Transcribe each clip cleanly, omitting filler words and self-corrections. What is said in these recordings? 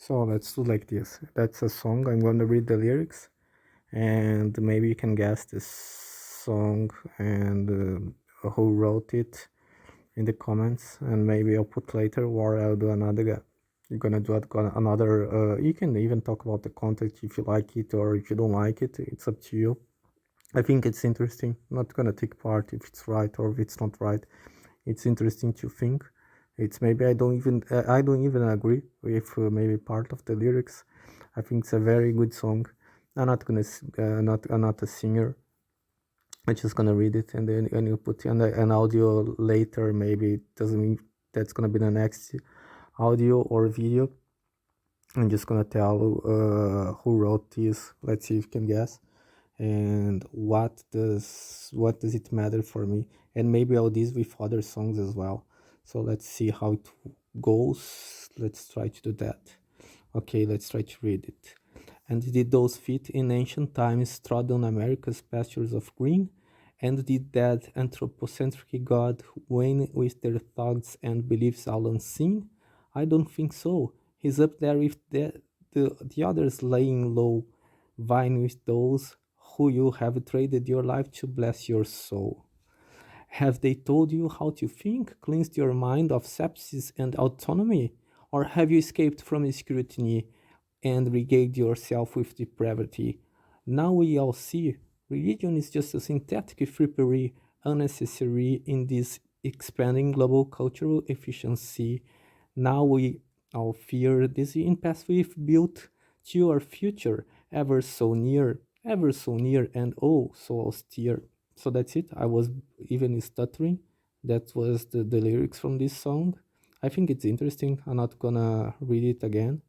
So let's do like this. That's a song. I'm going to read the lyrics, and maybe you can guess this song and who wrote it in the comments. And maybe I'll put later, or I'll do another. You're gonna do another. You can even talk about the content if you like it or if you don't like it. It's up to you. I think it's interesting. I'm not gonna take part if it's right or if it's not right. It's interesting to think. It's maybe I don't even agree with maybe part of the lyrics. I think it's a very good song. I'm not gonna I'm not a singer. I'm just gonna read it and then and you put an audio later. Maybe it doesn't mean that's gonna be the next audio or video. I'm just gonna tell who wrote this. Let's see if you can guess. And what does it matter for me? And maybe I'll do this with other songs as well. So let's see how it goes. Let's try to do that. Okay, let's try to read it. And did those feet in ancient times trod on America's pastures of green? And did that anthropocentric God wane with their thoughts and beliefs all unseen? I don't think so. He's up there with the others laying low, vying with those who you have traded your life to bless your soul. Have they told you how to think, cleansed your mind of sepsis and autonomy? Or have you escaped from scrutiny and regaled yourself with depravity? Now we all see religion is just a synthetic frippery, unnecessary in this expanding global cultural efficiency. Now we all fear this impasse we've built to our future, ever so near, and oh, so austere. So that's it. I was even stuttering. That was the lyrics from this song. I think it's interesting. I'm not gonna read it again.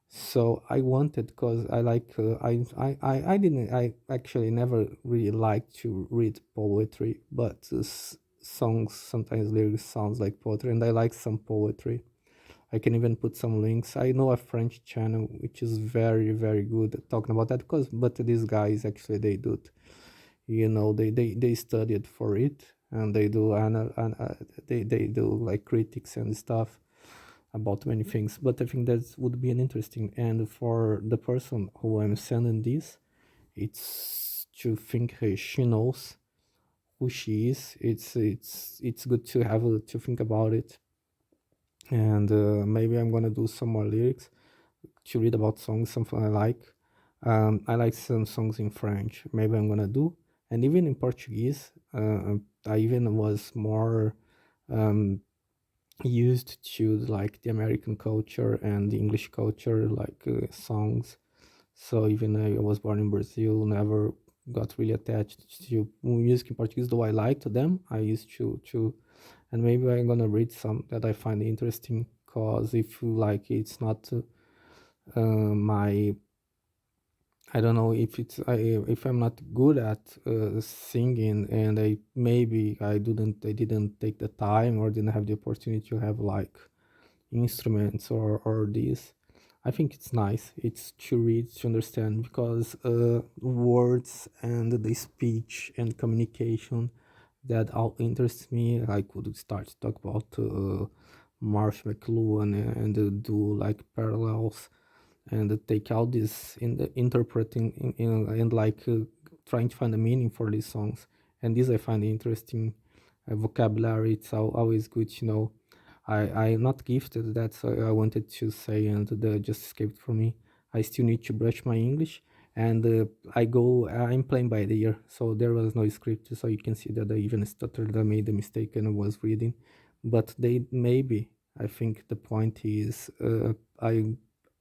So I wanted because I like I didn't I actually never really liked to read poetry, but songs sometimes lyrics sounds like poetry, and I like some poetry. I can even put some links. I know a French channel which is very good at talking about that because but these guys actually they do it. You know they studied for it and they do they do like critics and stuff about many things. But I think that would be an interesting and for the person who I'm sending this, it's to think she knows who she is. It's good to have to think about it and maybe I'm gonna do some more lyrics to read about songs, something I like. I like some songs in French. Maybe I'm gonna do, and even in Portuguese. I even was more um, used to like the American culture and the English culture, like songs. So even I was born in Brazil, never got really attached to music in Portuguese, though I liked them. I used to, and maybe I'm gonna read some that I find interesting. Cause if like it's not my I don't know if I'm not good at singing and I didn't take the time or didn't have the opportunity to have like instruments or this. I think it's nice. It's to read to understand because words and the speech and communication that all interests me. I could start to talk about Marsh McLuhan and do like parallels and take out this in the interpreting and like trying to find a meaning for these songs. And this I find interesting. Vocabulary, it's always good to know. I'm not gifted, that's what I wanted to say, and the just escaped from me. I still need to brush my English, and I'm playing by the ear, so there was no script, so you can see that I even stuttered, I made a mistake and I was reading. But they maybe, I think the point is,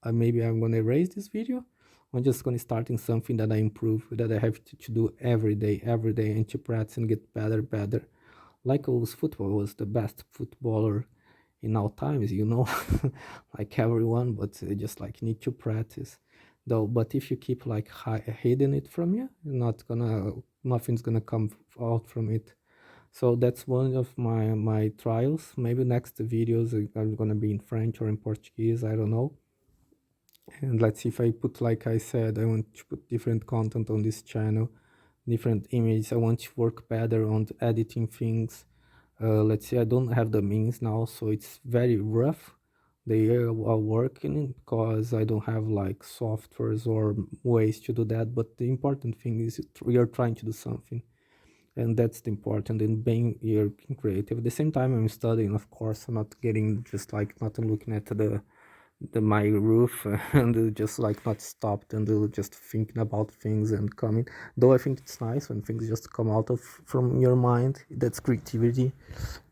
maybe I'm gonna erase this video. I'm just gonna start in something that I improve, that I have to do every day, and to practice and get better. Like always, football was the best footballer in all times, you know, like everyone, but just like need to practice. Though, but if you keep like hiding it from you, nothing's gonna come out from it. So that's one of my trials. Maybe next videos are gonna be in French or in Portuguese. I don't know. And let's see if I put, like I said, I want to put different content on this channel, different images. I want to work better on editing things. Let's see, I don't have the means now, so it's very rough, They are working because I don't have like softwares or ways to do that. But the important thing is we are trying to do something, and that's the important in being you're creative. At the same time, I'm studying, of course. I'm not getting just like not looking at the my roof and just like not stopped and just thinking about things and coming. Though I think it's nice when things just come out of from your mind. That's creativity.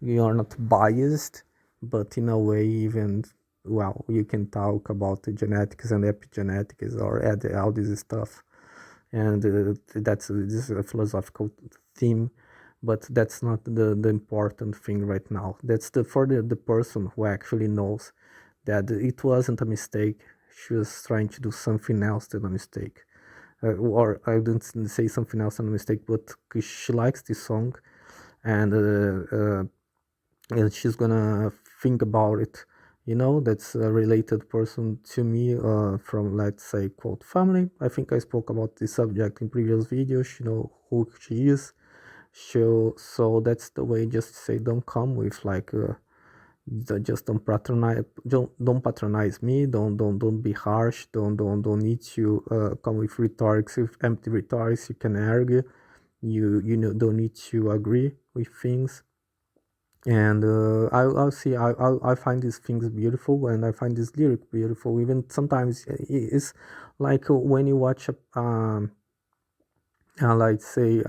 You are not biased, but in a way, even well, you can talk about the genetics and epigenetics or add all this stuff, and this is a philosophical theme, but that's not the important thing right now. That's the for the person who actually knows that it wasn't a mistake. She was trying to do something else than a mistake. Or I didn't say something else than a mistake, but 'cause she likes this song, and she's gonna think about it. That's a related person to me, from, let's say, quote, family. I think I spoke about this subject in previous videos. You know who she is. So that's the way. Just say, don't come with like just don't patronize me. Don't be harsh. Don't need to come with rhetorics, with empty rhetorics. You can argue. You don't need to agree with things. And I'll see. I find these things beautiful, and I find this lyric beautiful. Even sometimes it's like when you watch like say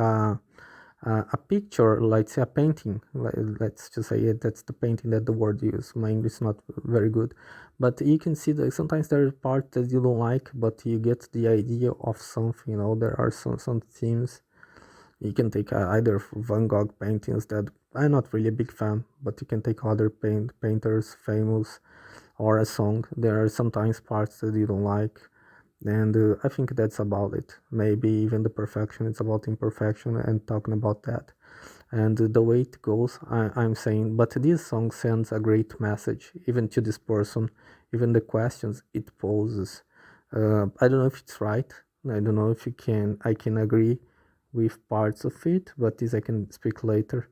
a picture, like say a painting. Let's just say it, that's the painting that the word use. My English is not very good, but you can see that sometimes there are parts that you don't like, but you get the idea of something. There are some themes. You can take either Van Gogh paintings that I'm not really a big fan, but you can take other painters, famous, or a song. There are sometimes parts that you don't like, and I think that's about it. Maybe even the perfection, it's about imperfection and talking about that. And the way it goes, I'm saying, but this song sends a great message, even to this person, even the questions it poses. I don't know if it's right. I don't know if I can agree with parts of it, but this I can speak later.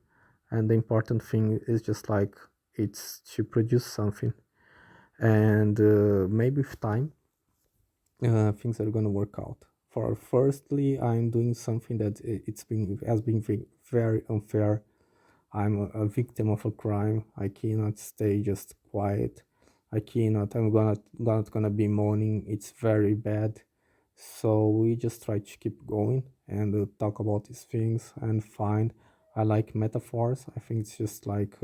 And the important thing is just like it's to produce something, and maybe with time things are gonna work out. For firstly, I'm doing something that it's been has been very unfair. I'm a victim of a crime. I cannot stay just quiet. I cannot. I'm not gonna be moaning. It's very bad. So we just try to keep going and talk about these things and find. I like metaphors. I think it's just like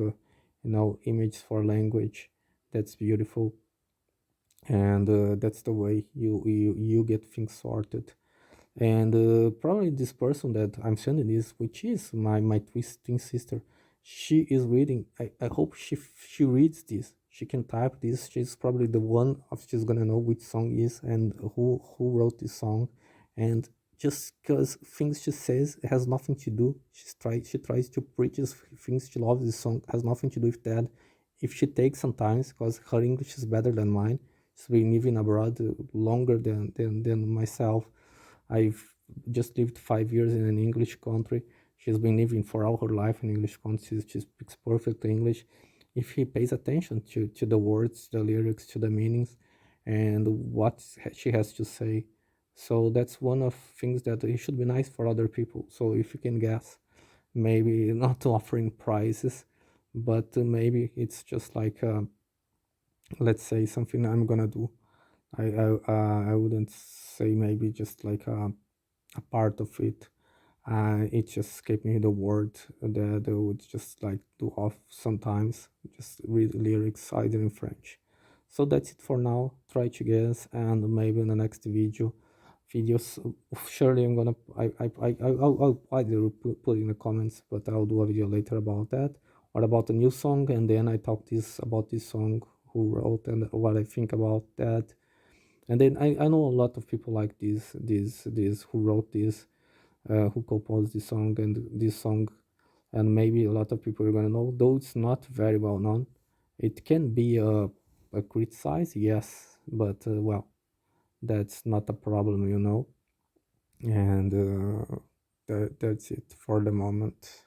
images for language. That's beautiful, and that's the way you get things sorted. And probably this person that I'm sending this, which is my twin sister, she is reading. I hope she reads this. She can type this. She's probably the one of she's gonna know which song is and who wrote this song. And just because things she says has nothing to do, she tries to preach things. She loves this song, has nothing to do with that. If she takes some time, because her English is better than mine, she's been living abroad longer than myself. I've just lived 5 years in an English country. She's been living for all her life in English country. She speaks perfect English. If he pays attention to the words, the lyrics, to the meanings, and what she has to say. So that's one of things that it should be nice for other people. So if you can guess, maybe not offering prizes, but maybe it's just like let's say something I'm gonna do. I wouldn't say maybe just like a part of it. It just escaped me the word that I would just like do off sometimes. Just read lyrics either in French. So that's it for now. Try to guess, and maybe in the next videos, surely I'm gonna I'll either put in the comments, but I'll do a video later about that or about a new song, and then I talk this about this song, who wrote and what I think about that. And then I know a lot of people like this who wrote this, who composed this song and this song, and maybe a lot of people are gonna know, though it's not very well known. It can be a criticize, yes, but well, that's not a problem. And that's it for the moment.